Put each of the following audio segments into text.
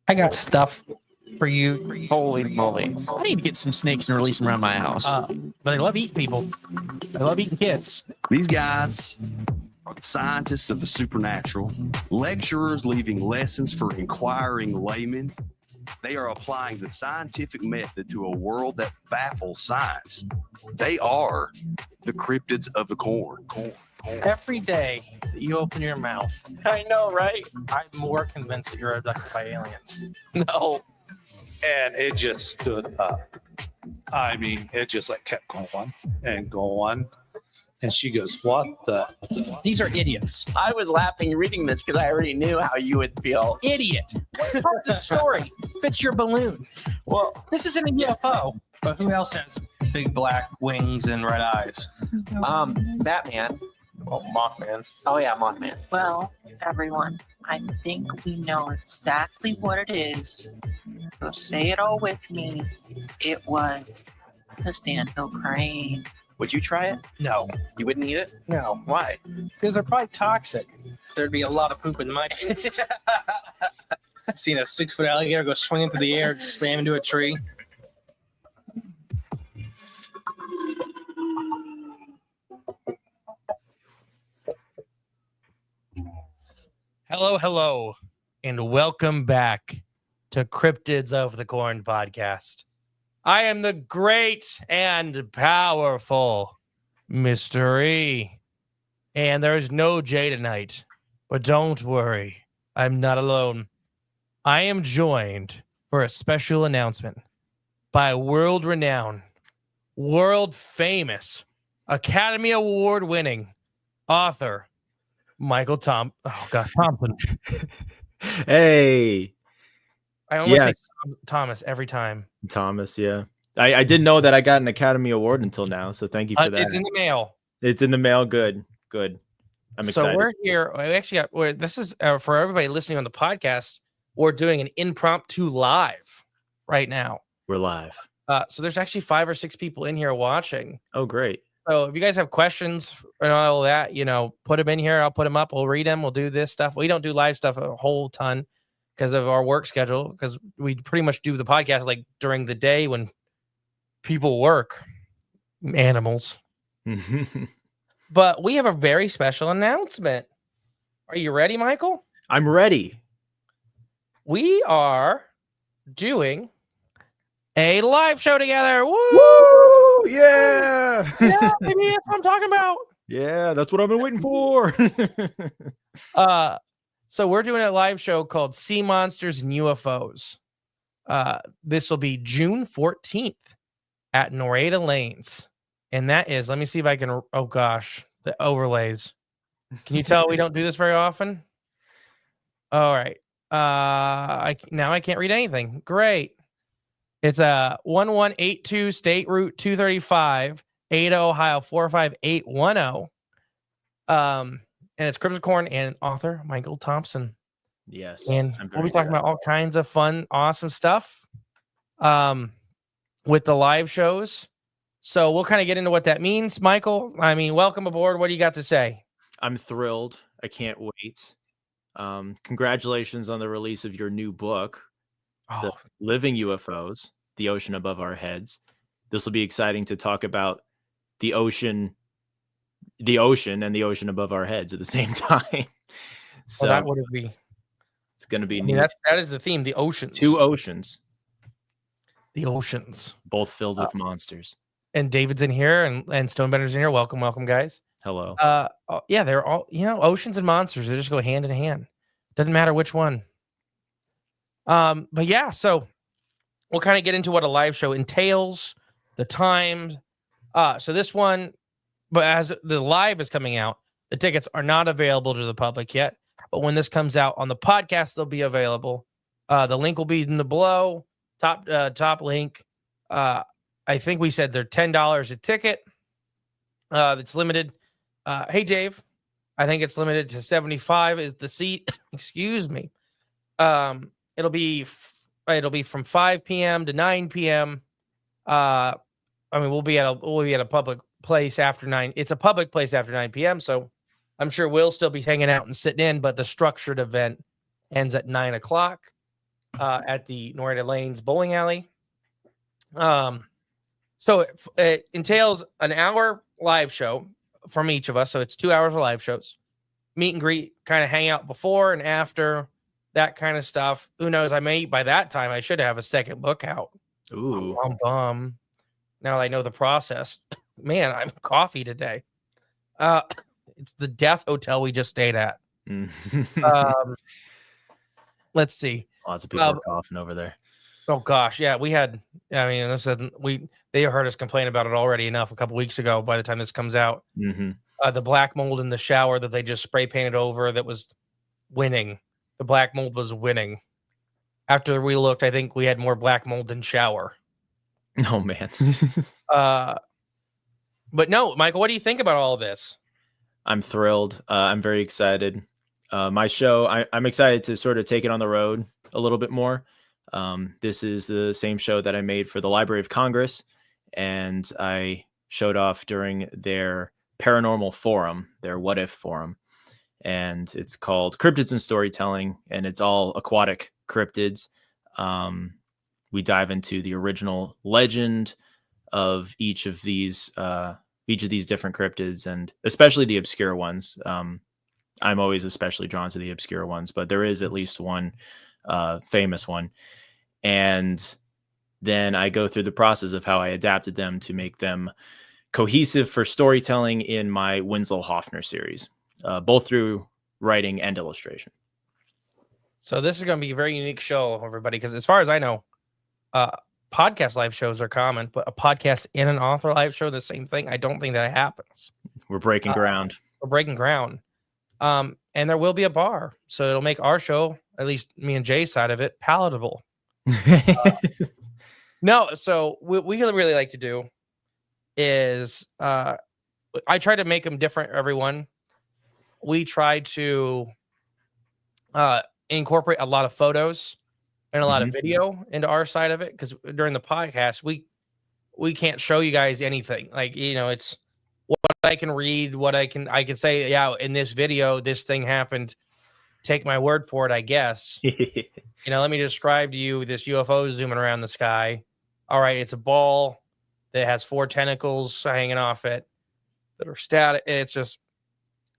I got stuff for you. Holy moly. I need to get some snakes and release them around my house. But they love eating people. They love eating kids. These guys are the scientists of the supernatural, lecturers leaving lessons for inquiring laymen. They are applying the scientific method to a world that baffles science. They are the cryptids of the corn. Every day that you open your mouth, I know, right? I'm more convinced that you're abducted by aliens. No. And it just stood up. I mean, it just like kept going and going. And she goes, what the? These are idiots. I was laughing reading this because I already knew how you would feel. Idiot. What part of the story fits your balloon? Well, This isn't a UFO. But who else has big black wings and red eyes? Batman. Well, Mothman. Oh, yeah, Mothman. Well, everyone, I think we know exactly what it is. So say it all with me. It was the Sandhill crane. Would you try it? No. You wouldn't eat it? No. Why? Because they're probably toxic. There'd be a lot of poop in my Seen a 6-foot alligator go swinging through the air and slam into a tree. Hello, and welcome back to Cryptids of the Corn podcast. I am the great and powerful Mystery, and there's no Jay tonight, but don't worry, I'm not alone. I am joined for a special announcement by world-renowned, world-famous, Academy Award-winning author Thompson. Hey. I almost say Thomas every time. Thomas, yeah. I didn't know that I got an Academy Award until now, so thank you for that. It's in the mail. It's in the mail. Good. I'm excited. So we're here. We actually got. This is for everybody listening on the podcast. We're doing an impromptu live right now. We're live. So there's actually 5 or 6 people in here watching. Oh, great. So if you guys have questions and all that, put them in here. I'll put them up. We'll read them. We'll do this stuff. We don't do live stuff a whole ton because of our work schedule, because we pretty much do the podcast like during the day when people work. Animals. But we have a very special announcement. Are you ready, Michael? I'm ready. We are doing a live show together. Woo! Woo! Yeah! Yeah, baby, that's what I'm talking about. Yeah, that's what I've been waiting for. So we're doing a live show called Sea Monsters and UFOs. This will be June 14th at Norada Lanes. And that is, let me see if I can, oh gosh, the overlays. Can you tell we don't do this very often? All right. Now I can't read anything. Great. It's a 1182 State Route 235, Ada, Ohio 45810. And it's Cryptids of Corn and author Michael Thompson. Yes. And we'll be talking about all kinds of fun, awesome stuff with the live shows. So we'll kind of get into what that means. Michael, I mean, welcome aboard. What do you got to say? I'm thrilled. I can't wait. Congratulations on the release of your new book, The Living UFOs, The Ocean Above Our Heads. This will be exciting to talk about the ocean and the ocean above our heads at the same time. So that would be. It's going to be neat. That is the theme, the oceans. 2 oceans. The oceans. Both filled with monsters. And David's in here and Stonebender's in here. Welcome, guys. Hello. Yeah, they're all, oceans and monsters. They just go hand in hand. Doesn't matter which one. But yeah, so we'll kind of get into what a live show entails, the time. So this one, but as the live is coming out, the tickets are not available to the public yet. But when this comes out on the podcast, they'll be available. The link will be in the below top link. I think we said they're $10 a ticket. It's limited. Hey, Dave, I think it's limited to 75 is the seat. Excuse me. It'll be from 5 p.m. to 9 p.m. I mean, we'll be at a public place after 9. It's a public place after 9 p.m. So I'm sure we'll still be hanging out and sitting in, but the structured event ends at 9 o'clock. at the Norada Lanes bowling alley. So it entails an hour live show from each of us. So it's 2 hours of live shows, meet and greet, kind of hang out before and after, that kind of stuff. Who knows? By that time, I should have a second book out. Ooh. Now that I know the process. Man, I'm coffee today. It's the Death Hotel we just stayed at. Let's see. Lots of people are coughing over there. Oh gosh, yeah, we had. I mean, they heard us complain about it already enough a couple weeks ago. By the time this comes out, the black mold in the shower that they just spray painted over, that was winning. The black mold was winning. After we looked, I think we had more black mold than shower. Oh man. But no, Michael, what do you think about all of this? I'm thrilled. I'm very excited. My show, I'm excited to sort of take it on the road a little bit more. This is the same show that I made for the Library of Congress, and I showed off during their paranormal forum, their What If forum, and it's called Cryptids and Storytelling, and it's all aquatic cryptids. We dive into the original legend of each of these different cryptids, and especially the obscure ones. I'm always especially drawn to the obscure ones, but there is at least one famous one. And then I go through the process of how I adapted them to make them cohesive for storytelling in my Winslow Hoffner series, both through writing and illustration. So this is going to be a very unique show, everybody, because as far as I know, podcast live shows are common, but a podcast and an author live show, the same thing. I don't think that happens. We're breaking ground. We're breaking ground. And there will be a bar, so it'll make our show, at least me and Jay's side of it, palatable. No, so what we really like to do is I try to make them different, everyone. We try to incorporate a lot of photos and a lot of video into our side of it, because during the podcast we can't show you guys anything. Like, it's what I can read, what I can say, yeah, in this video this thing happened, take my word for it, I guess. Let me describe to you this UFO zooming around the sky. All right, it's a ball that has 4 tentacles hanging off it that are static. It's just,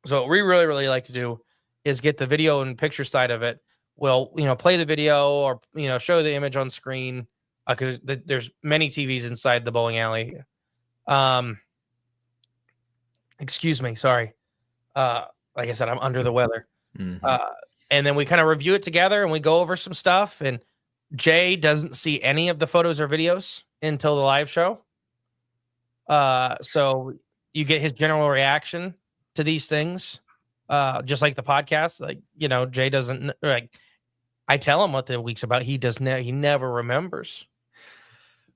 so what we really, really like to do is get the video and picture side of it. We'll, play the video or, show the image on screen, because there's many TVs inside the bowling alley. Excuse me, sorry. Like I said, I'm under the weather. And then we kind of review it together and we go over some stuff. And Jay doesn't see any of the photos or videos until the live show. So you get his general reaction to these things, just like the podcast. Like, Jay doesn't, like, I tell him what the week's about. He never remembers.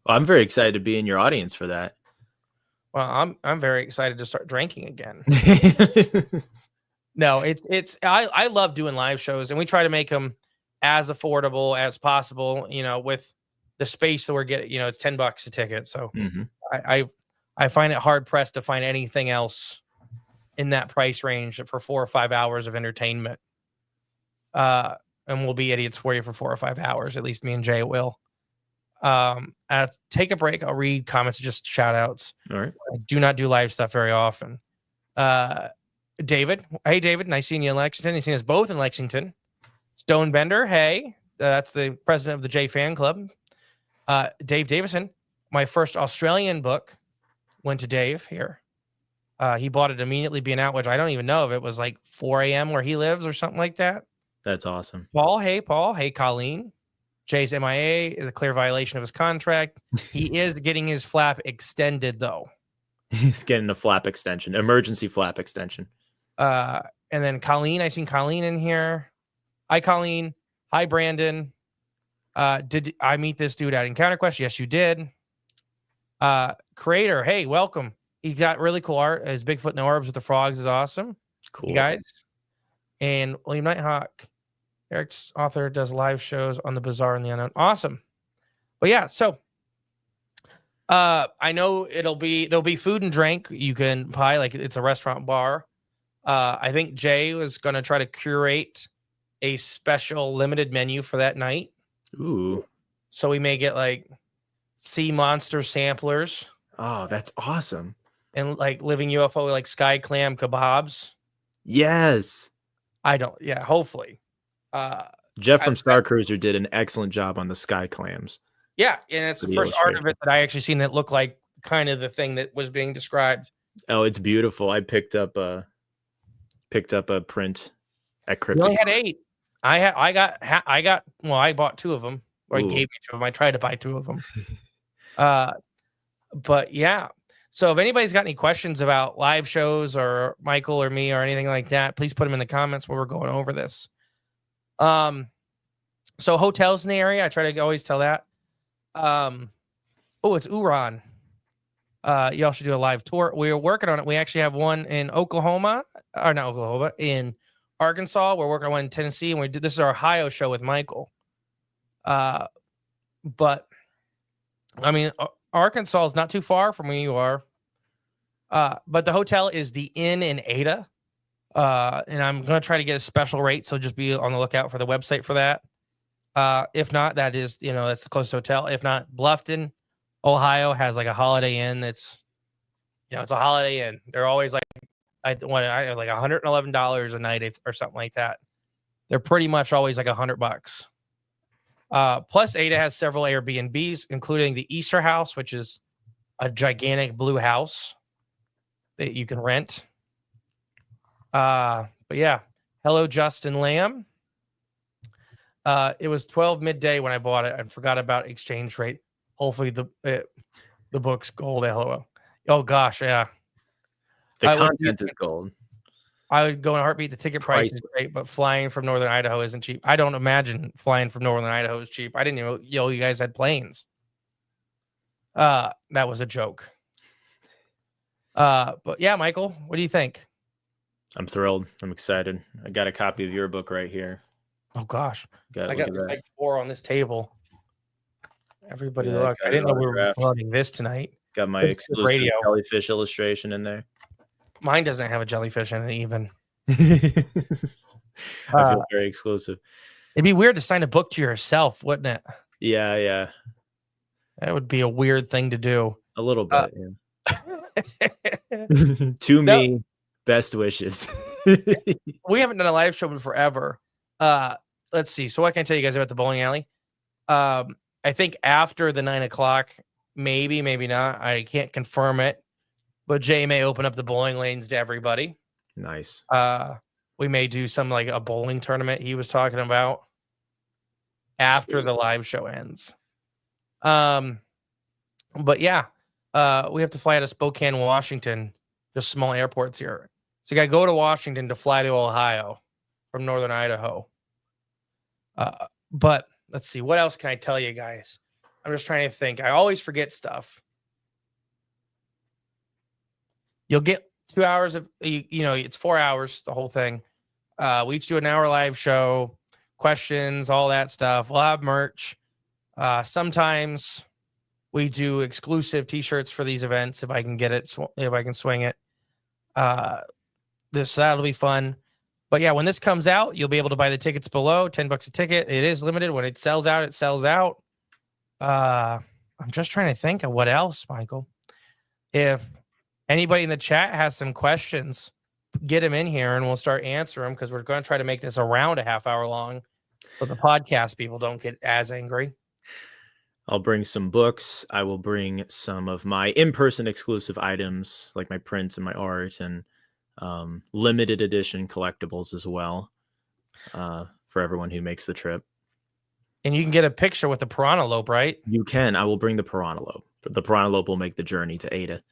Well, I'm very excited to be in your audience for that. Well, I'm very excited to start drinking again. No, I love doing live shows, and we try to make them as affordable as possible, with the space that we're getting. It's $10 a ticket. So I find it hard pressed to find anything else in that price range for 4 or 5 hours of entertainment. And we'll be idiots for you for 4 or 5 hours. At least me and Jay will. I'll take a break. I'll read comments, just shout outs. All right. I do not do live stuff very often. David. Hey, David. Nice seeing you in Lexington. He's seen us both in Lexington. Stone Bender. Hey, that's the president of the J Fan Club. Dave Davison. My first Australian book went to Dave here. He bought it immediately being out, which I don't even know if it was like 4 a.m. where he lives or something like that. That's awesome. Paul. Hey, Colleen. Jay's MIA is a clear violation of his contract. He is getting his flap extended, though. He's getting a flap extension, emergency flap extension. And then Colleen, I seen Colleen in here. Hi, Colleen. Hi, Brandon. Did I meet this dude at Encounter Quest? Yes, you did. Creator, hey, welcome. He got really cool art. His Bigfoot and the Orbs with the frogs is awesome. Cool. You guys. And William Nighthawk. Eric's author does live shows on the Bizarre and the Unknown. Awesome. But yeah, so I know there'll be food and drink you can buy, like it's a restaurant bar. I think Jay was going to try to curate a special limited menu for that night. Ooh. So we may get like sea monster samplers Oh, that's awesome. and like living UFO, like sky clam kebabs. Yes. Hopefully. Jeff from I- Star Cruiser did an excellent job on the sky clams. Yeah, and it's For the the first art of illustration. it that I actually seen that looked like kind of the thing that was being described. Oh, it's beautiful. I picked up a print at We Cryptic. only had 8. I bought 2 of them, or he Ooh. gave me 2 of them. I tried to buy 2 of them. But yeah. So if anybody's got any questions about live shows or Michael or me or anything like that, please put them in the comments while we're going over this. So hotels in the area, I try to always tell that. It's Uran. Y'all should do a live tour. We're working on it. We actually have one in in Arkansas. We're working on one in Tennessee, and this is our Ohio show with Michael. But I mean, Arkansas is not too far from where you are. But the hotel is the Inn in Ada. And I'm going to try to get a special rate. So just be on the lookout for the website for that. If not, that is, that's the closest hotel. If not, Bluffton, Ohio has like a Holiday Inn. That's, it's a Holiday Inn. They're always like, like $111 a night or something like that. They're pretty much always like $100. Plus Ada has several Airbnbs, including the Easter House, which is a gigantic blue house that you can rent. But yeah, hello, Justin Lamb. It was 12 midday when I bought it and forgot about exchange rate. Hopefully the book's gold. LOL. Oh gosh, yeah. The content is gold. I would go in a heartbeat. The ticket price is great, but flying from Northern Idaho isn't cheap. I don't imagine flying from Northern Idaho is cheap. I didn't even know you guys had planes. That was a joke. But yeah, Michael, what do you think? I'm thrilled. I'm excited. I got a copy of your book right here. Oh gosh, I got got like 4 on this table. Everybody, Yeah, look! I didn't know we were recording this tonight. Got my exclusive jellyfish illustration in there. Mine doesn't have a jellyfish in it even. I feel very exclusive. It'd be weird to sign a book to yourself, wouldn't it? Yeah. That would be a weird thing to do. A little bit, yeah. To me, best wishes. We haven't done a live show in forever. Let's see. So what can I tell you guys about the bowling alley? I think after the 9 o'clock, maybe not. I can't confirm it, but Jay may open up the bowling lanes to everybody. Nice. We may do some like a bowling tournament he was talking about after the live show ends. But yeah, we have to fly out of Spokane, Washington, just small airports here. So you got to go to Washington to fly to Ohio from Northern Idaho. But let's see. What else can I tell you guys? I'm just trying to think. I always forget stuff. You'll get 2 hours of, it's 4 hours, the whole thing. We each do an hour live show, questions, all that stuff. We'll have merch. Sometimes we do exclusive t-shirts for these events if I can get it, if I can swing it. That'll be fun. But yeah, when this comes out, you'll be able to buy the tickets below. $10 a ticket. It is limited. When it sells out, it sells out. I'm just trying to think of what else, Michael. If anybody in the chat has some questions, get them in here and we'll start answering them, because we're going to try to make this around a half hour long so the podcast people don't get as angry. I'll bring some books. I will bring some of my in-person exclusive items, like my prints and my art, and limited edition collectibles as well, for everyone who makes the trip. And you can get a picture with the piranha lope, right? You can. I will bring the piranha lope. The piranha lope will make the journey to Ada.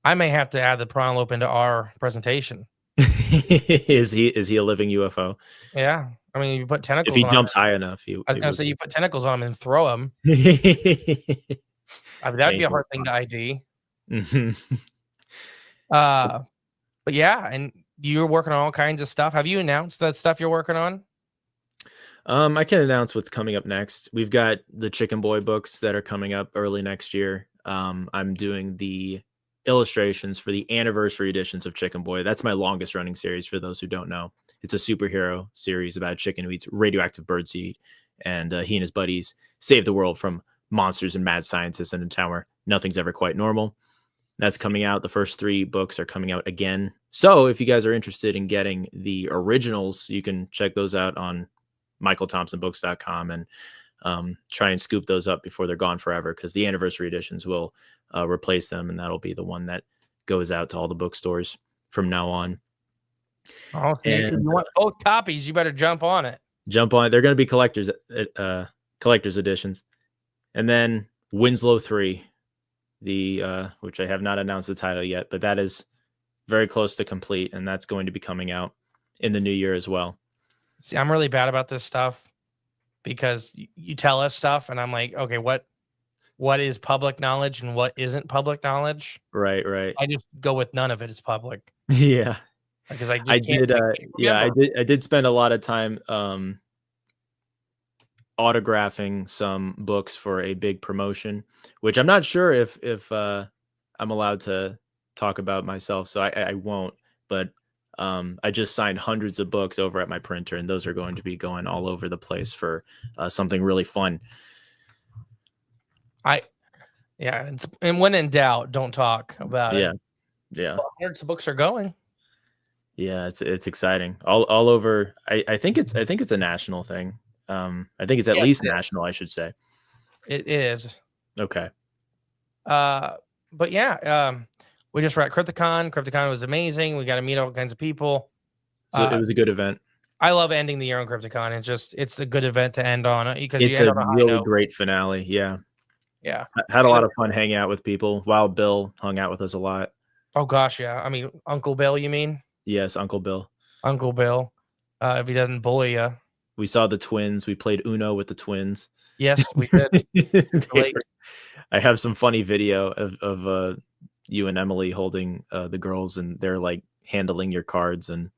I may have to add the piranha lope into our presentation. Is he a living UFO? Yeah. I mean, you put tentacles if he on jumps him. high enough. I was going to say, you put tentacles on him and throw him. I mean, that'd be a hard thing to ID. But yeah, and you're working on all kinds of stuff. Have you announced that stuff you're working on? I can announce what's coming up next. We've got the Chicken Boy books that are coming up early next year. I'm doing the illustrations for the anniversary editions of Chicken Boy. That's my longest running series, for those who don't know. It's a superhero series about a chicken who eats radioactive birdseed and he and his buddies save the world from monsters and mad scientists in a town where nothing's ever quite normal. That's coming out. The first 3 books are coming out again. So if you guys are interested in getting the originals, you can check those out on michaelthompsonbooks.com and try and scoop those up before they're gone forever, because the anniversary editions will replace them, and that'll be the one that goes out to all the bookstores from now on. Oh, if you want both copies, you better jump on it. Jump on it. They're going to be collector's editions. And then Winslow 3, which I have not announced the title yet, but that is very close to complete, and that's going to be coming out in the new year as well. See, I'm really bad about this stuff because you tell us stuff, and I'm like, okay, what is public knowledge and what isn't public knowledge? Right. I just go with none of it is public. Yeah. Because I did spend a lot of time autographing some books for a big promotion, which I'm not sure if I'm allowed to talk about myself, so I won't. But I just signed hundreds of books over at my printer, and those are going to be going all over the place for something really fun. And when in doubt, don't talk about it. Yeah. Well, hundreds of books are going. Yeah, it's exciting. All over. I think it's a national thing. I think it's at least national, I should say. It is. Okay. But yeah, we just were at Crypticon. Crypticon was amazing. We got to meet all kinds of people. So it was a good event. I love ending the year on Crypticon. It's a good event to end on because it's a really great finale. Yeah. Yeah. I had a lot of fun hanging out with people. Wild Bill hung out with us a lot. Oh gosh, yeah. I mean, Uncle Bill, you mean? Yes, Uncle Bill. Uncle Bill. If he doesn't bully you. We saw the twins. We played Uno with the twins. Yes, we did. I have some funny video of you and Emily holding the girls, and they're like handling your cards and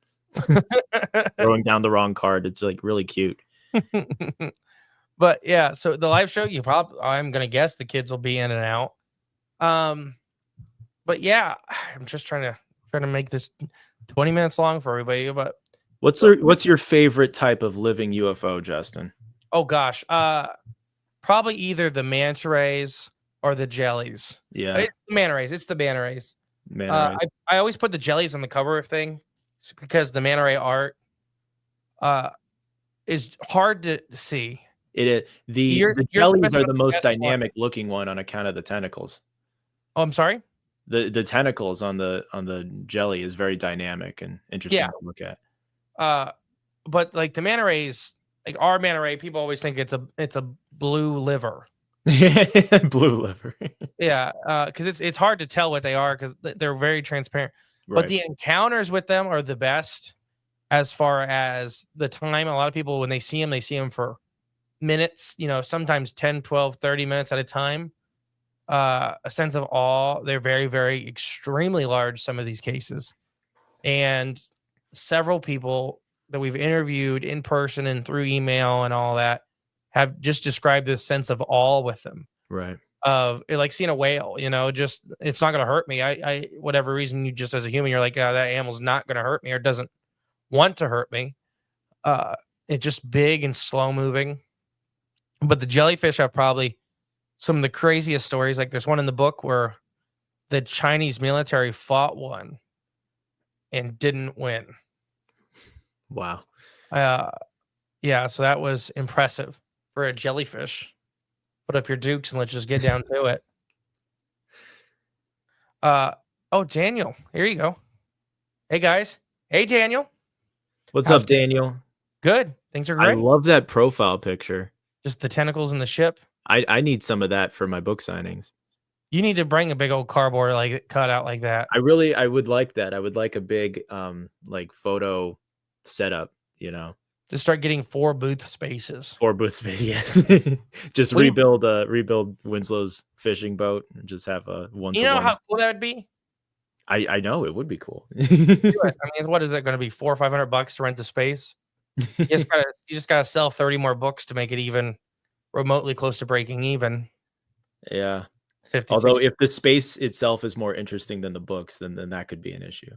throwing down the wrong card. It's like really cute. But yeah, so the live show, I'm gonna guess the kids will be in and out. But yeah, I'm just trying to make this 20 minutes long for everybody. But what's your favorite type of living UFO, Justin? Oh gosh, probably either the manta rays or the jellies. Yeah, it's the manta rays. It's the manta rays. I always put the jellies on the cover of thing because the manta ray art is hard to see. It is. The jellies are the most dynamic looking one on account of the tentacles. Oh, I'm sorry. The tentacles on the jelly is very dynamic and interesting to look at. But like the manta rays, like our manta ray, people always think it's a blue liver. Blue liver. Yeah, because it's hard to tell what they are because they're very transparent. Right. But the encounters with them are the best as far as the time. A lot of people, when they see them for minutes, sometimes 10, 12, 30 minutes at a time. A sense of awe. They're very, very extremely large, some of these cases. And several people that we've interviewed in person and through email and all that have just described this sense of awe with them. Right. Of like seeing a whale, just it's not going to hurt me. I whatever reason, you just as a human, you're like, that animal's not going to hurt me or doesn't want to hurt me. It's just big and slow moving. But the jellyfish have probably some of the craziest stories. Like there's one in the book where the Chinese military fought one and didn't win. Wow. Yeah, so that was impressive for a jellyfish. Put up your dukes and let's just get down to it. Oh, Daniel, here you go. Hey guys. Hey Daniel. What's up, Daniel? Good. Things are great. I love that profile picture. Just the tentacles in the ship. I need some of that for my book signings. You need to bring a big old cardboard like cut out like that. I would like that. I would like a big like photo setup, To start getting 4 booth spaces. 4 booth spaces, yes. Just rebuild Winslow's fishing boat and just have a one. You know how cool that would be? I know it would be cool. I mean, what is it going to be? $400 or $500 to rent the space? You just gotta sell 30 more books to make it even remotely close to breaking even. Yeah. 50, although 60. if the space itself is more interesting than the books, then that could be an issue.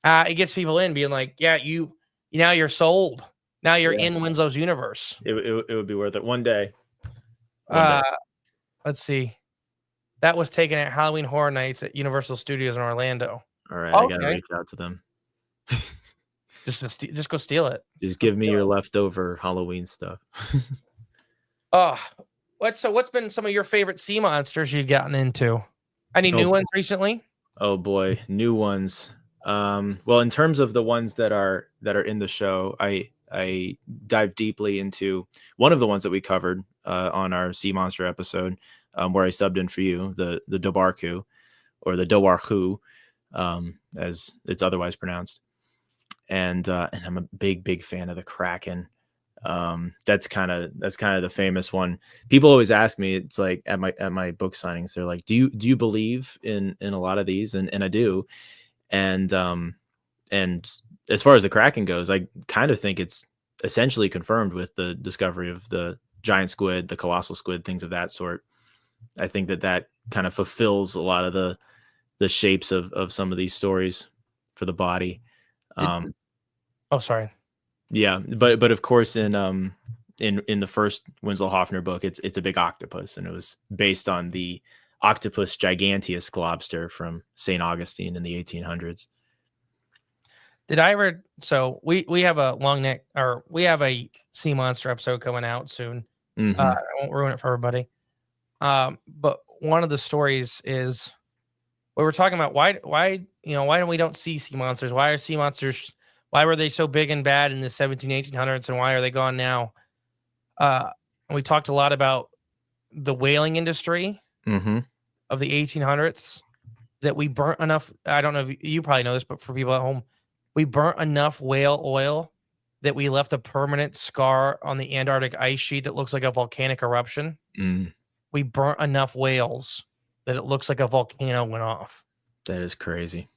It gets people in being like, yeah, you're sold. Now you're Yeah. in Winslow's universe. It would be worth it one day. One day. Let's see. That was taken at Halloween Horror Nights at Universal Studios in Orlando. All right, I gotta Okay. reach out to them. Just go steal it. Just give me your leftover Halloween stuff. Oh, what's been some of your favorite sea monsters you've gotten into? Any new ones recently? Oh boy, new ones. Well, in terms of the ones that are in the show, I dive deeply into one of the ones that we covered on our sea monster episode, where I subbed in for you, the Dobarku, or the Dowarku, as it's otherwise pronounced. And I'm a big fan of the Kraken. That's kind of the famous one. People always ask me, it's like at my book signings, they're like, do you believe in a lot of these? And I do. And as far as the Kraken goes, I kind of think it's essentially confirmed with the discovery of the giant squid, the colossal squid, things of that sort. I think that kind of fulfills a lot of the shapes of some of these stories for the body. Oh, sorry. Yeah, but of course in the first Winslow Hoffner book, it's a big octopus, and it was based on the Octopus giganteus lobster from St. Augustine in the 1800s. Did I ever? So we have a long neck, or we have a sea monster episode coming out soon. Mhm. I won't ruin it for everybody. But one of the stories is we were talking about why don't we see sea monsters? Why are sea monsters? Why were they so big and bad in the 1800s, and why are they gone now? And we talked a lot about the whaling industry Mhm. of the 1800s, that we burnt enough. I don't know if you probably know this, but for people at home, we burnt enough whale oil that we left a permanent scar on the Antarctic ice sheet that looks like a volcanic eruption. Mm, We burnt enough whales that it looks like a volcano went off. that is crazy.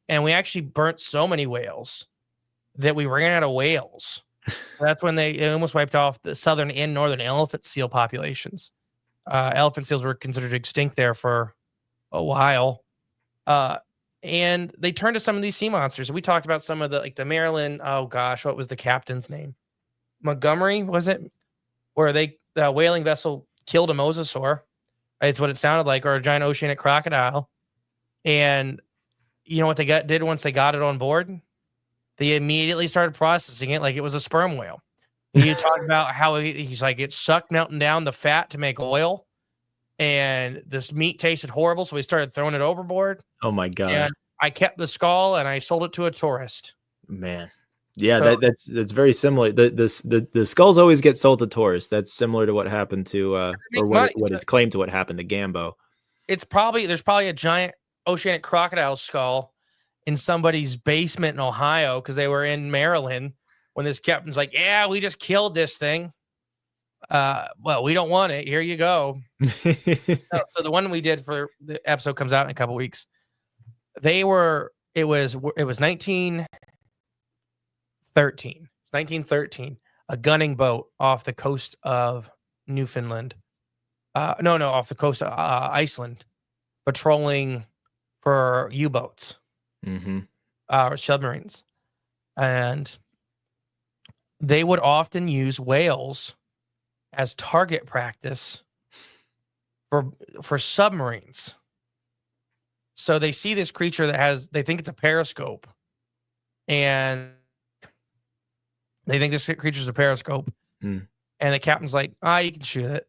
And we actually burnt so many whales that we ran out of whales. That's when it almost wiped off the southern and northern elephant seal populations. Elephant seals were considered extinct there for a while. And they turned to some of these sea monsters. We talked about some of the Maryland. Oh gosh, what was the captain's name? Montgomery, was it? Where the whaling vessel killed a mosasaur. It's what it sounded like, or a giant oceanic crocodile. And you know what they did once they got it on board? They immediately started processing it like it was a sperm whale. You talk about how he's like, it sucked melting down the fat to make oil, and this meat tasted horrible, so we started throwing it overboard. Oh my god. And I kept the skull and I sold it to a tourist. Man. Yeah, So- that's very similar. The skulls always get sold to tourists. That's similar to what happened to or what it's claimed to what happened to Gambo. There's probably a giant oceanic crocodile skull in somebody's basement in Ohio, because they were in Maryland when this captain's like, yeah, we just killed this thing. Well, we don't want it. Here you go. So the one we did for the episode comes out in a couple weeks. It was 1913. It's 1913. A gunning boat off the coast of Newfoundland. Off the coast of Iceland, patrolling for U-boats. Mm-hmm. Or submarines, and they would often use whales as target practice for submarines. So they see this creature they think it's a periscope, and they think this creature's a periscope. Mm. And the captain's like, you can shoot it.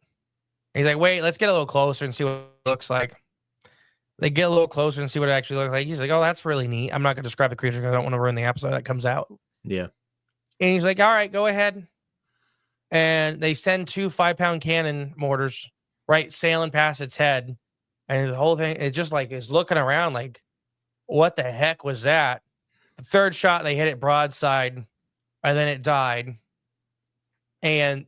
And he's like, wait, let's get a little closer and see what it looks like. They get a little closer and see what it actually looks like. He's like, oh, that's really neat. I'm not going to describe the creature because I don't want to ruin the episode that comes out. Yeah. And he's like, all right, go ahead. And they send 2 5-pound cannon mortars sailing past its head. And the whole thing, it just is looking around like, what the heck was that? The third shot, they hit it broadside, and then it died. And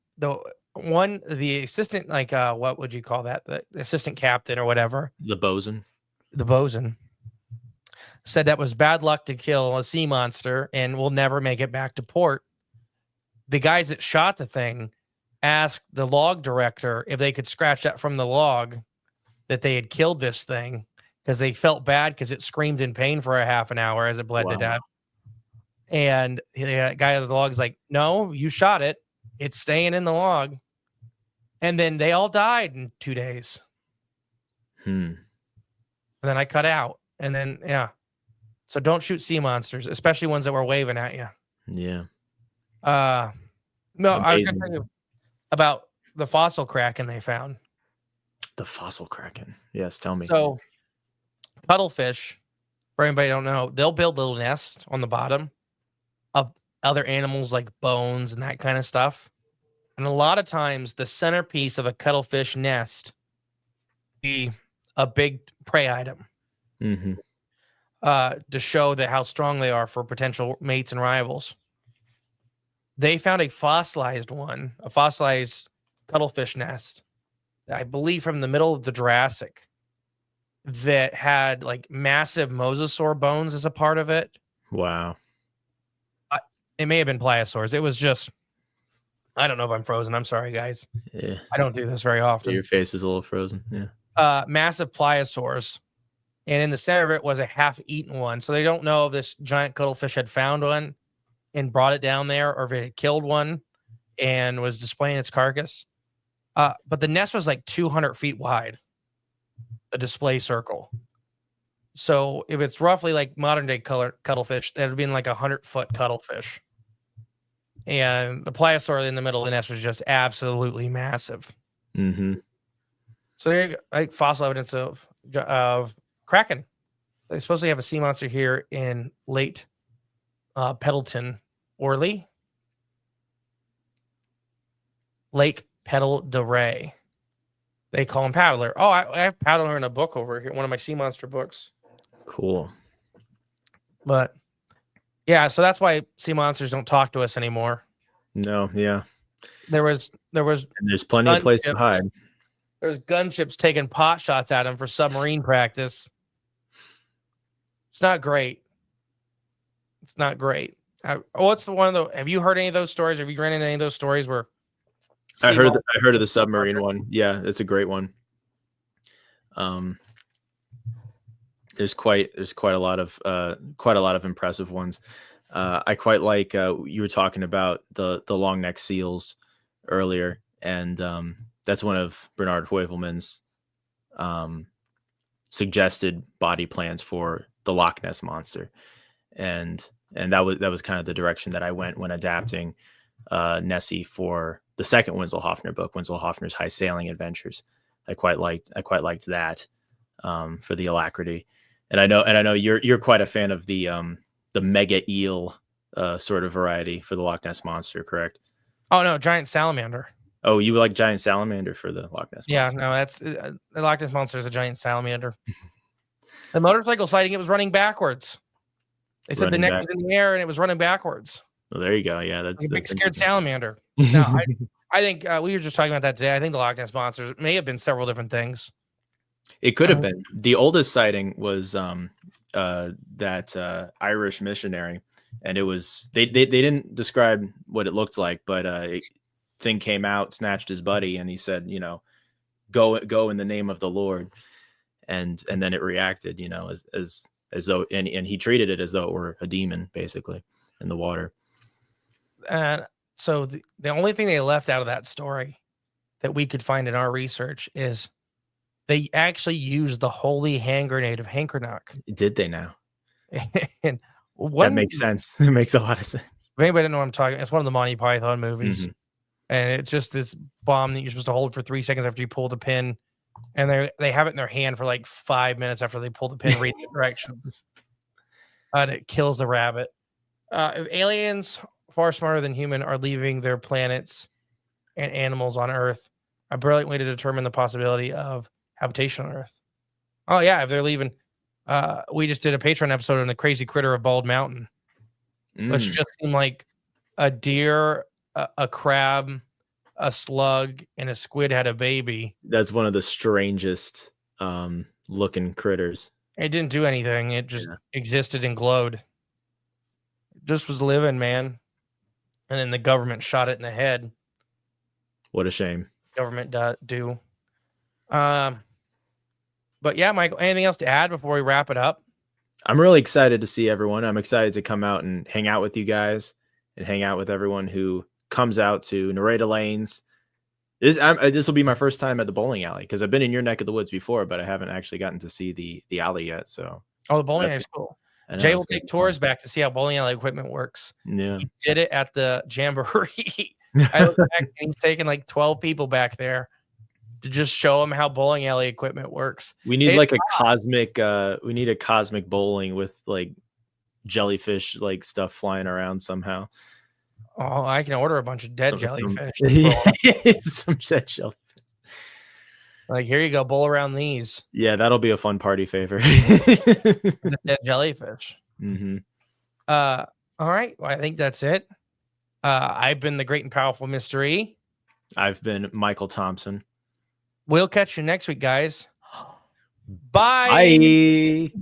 the assistant, what would you call that? The assistant captain or whatever. The bosun, said that was bad luck to kill a sea monster and will never make it back to port. The guys that shot the thing asked the log director if they could scratch that from the log that they had killed this thing, because they felt bad because it screamed in pain for a half an hour as it bled to death. And the guy at the log's like, "No, you shot it. It's staying in the log." And then they all died in 2 days. And then I cut out. And then, yeah. So don't shoot sea monsters, especially ones that were waving at you. Yeah. No, I was going to Amazing. tell you about the fossil kraken they found. The fossil kraken. Yes, tell me. So cuttlefish, for anybody who don't know, they'll build little nests on the bottom of other animals like bones and that kind of stuff. And a lot of times the centerpiece of a cuttlefish nest be a big prey item to show that how strong they are for potential mates and rivals. They found a fossilized cuttlefish nest, I believe from the middle of the Jurassic, that had like massive mosasaur bones as a part of it. Wow. It may have been pliosaurs. It was just, I don't know if I'm frozen. I'm sorry, guys. Yeah. I don't do this very often. Your face is a little frozen. Yeah. Massive pliosaurs. And in the center of it was a half-eaten one. So they don't know if this giant cuttlefish had found one and brought it down there, or if it had killed one and was displaying its carcass. But the nest was like 200 feet wide, a display circle. So if it's roughly like modern-day cuttlefish, that would have been like 100-foot cuttlefish. And the pliosaur in the middle of the nest was just absolutely massive. So there you go, like fossil evidence of kraken. They supposedly have a sea monster here in Lake Peddleton, Orley. Lake Peddle de Ray. They call him Paddler. Oh, I have Paddler in a book over here, one of my sea monster books. Cool. But yeah, so that's why sea monsters don't talk to us anymore. No, yeah. There was And there's plenty of place to hide. There's gunships taking pot shots at him for submarine practice. It's not great. It's not great. What's the one of the? Have you heard any of those stories? Have you ran into any of those stories where? I heard of the submarine one. Yeah, it's a great one. There's quite a lot of impressive ones. I quite like you were talking about the long neck seals earlier, and that's one of Bernard Heuvelmann's suggested body plans for the Loch Ness monster, and that was kind of the direction that I went when adapting Nessie for the second Winslow Hoffner book, Winslow Hoffner's High Sailing Adventures. I quite liked that for the alacrity, and I know you're quite a fan of the mega eel sort of variety for the Loch Ness monster, correct? Oh no, giant salamander. Oh, you like giant salamander for the Loch Ness monster? Yeah, no, that's the Loch Ness monster is a giant salamander. The motorcycle sighting, it was running backwards. They said the neck was in the air and it was running backwards. Well, there you go. Yeah, that's a big scared salamander. No, I think we were just talking about that today. I think the Loch Ness monster may have been several different things. It could have been. The oldest sighting was that Irish missionary, and it was they didn't describe what it looked like, but thing came out, snatched his buddy, and he said, go in the name of the Lord, and then it reacted, as though and he treated it as though it were a demon, basically, in the water. So the only thing they left out of that story that we could find in our research is they actually used the holy hand grenade of Hankernach. Did they now? And that makes sense. It makes a lot of sense. If anybody didn't know what I'm talking, it's one of the Monty Python movies. And it's just this bomb that you're supposed to hold for 3 seconds after you pull the pin. And they have it in their hand for like 5 minutes after they pull the pin, read the directions. And it kills the rabbit. If aliens far smarter than human are leaving their planets and animals on Earth, a brilliant way to determine the possibility of habitation on Earth. Oh yeah, if they're leaving, we just did a Patreon episode on the crazy critter of Bald Mountain, which just seemed like a deer, a crab, a slug, and a squid had a baby. That's one of the strangest looking critters. It didn't do anything. It just existed and glowed. It just was living, man. And then the government shot it in the head. What a shame. Government do. But yeah, Michael, anything else to add before we wrap it up? I'm really excited to see everyone. I'm excited to come out and hang out with you guys and hang out with everyone who comes out to Nareda Lanes. This will be my first time at the bowling alley because I've been in your neck of the woods before, but I haven't actually gotten to see the alley yet. So, the bowling alley is cool. Jay will take tours back to see how bowling alley equipment works. Yeah, he did it at the Jamboree. I look back and he's taking like 12 people back there to just show them how bowling alley equipment works. We need like a cosmic. We need a cosmic bowling with like jellyfish like stuff flying around somehow. Oh, I can order a bunch of dead jellyfish. Some dead jellyfish. Like, here you go, bowl around these. Yeah, that'll be a fun party favor. Dead jellyfish. Mm-hmm. All right. Well, I think that's it. I've been the great and powerful Mr. E. I've been Michael Thompson. We'll catch you next week, guys. Bye. Bye.